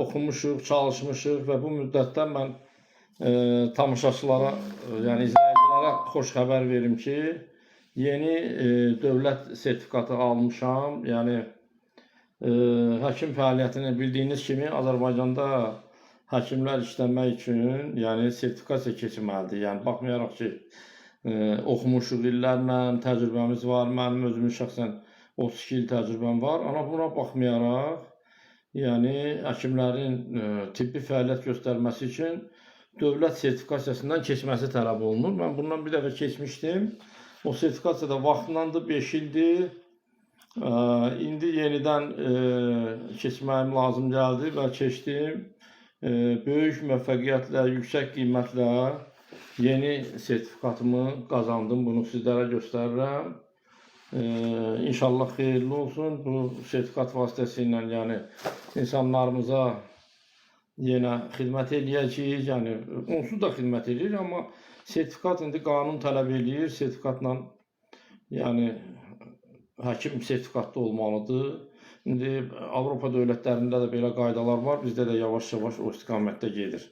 oxumuşuq, çalışmışıq və bu müddətdə mən tamaşaçılara, yəni izləyicilərə xoş xəbər verim ki, yeni dövlət sertifikatı almışam. Yəni həkim fəaliyyətini bildiyiniz kimi Azərbaycanda həkimlər işləmək üçün, yəni sertifikasiya keçməlidir. Yəni baxmayaraq ki, oxumuşuq illərlə, təcrübəmiz var. Mənim özümün şəxsən 32 il təcrübəm var. Amma buna baxmayaraq, yəni həkimlərin tibbi fəaliyyət göstərməsi üçün dövlət sertifikasiyasından keçməsi tələb olunur. Mən bundan bir dəfə keçmişdim. O sertifikasiya da vaxtındandır, 5 ildir. İndi yenidən keçməyim lazım gəldi və keçdim. Böyük müvəffəqiyyətlə, yüksək qiymətlə yeni sertifikatımı qazandım. Bunu sizlərə göstərirəm. İnşallah xeyirli olsun. Bu sertifikat vasitəsilə yəni insanlarımıza yenə xidmət eləyəcəyik. Yəni onsuz da xidmət eləyir, amma sertifikat indi qanun tələb eləyir. Sertifikatla yəni həkim sertifikatlı olmalıdır. İndi Avropa dövlətlərində də belə qaydalar var. Bizdə də yavaş-yavaş o istiqamətdə gedir.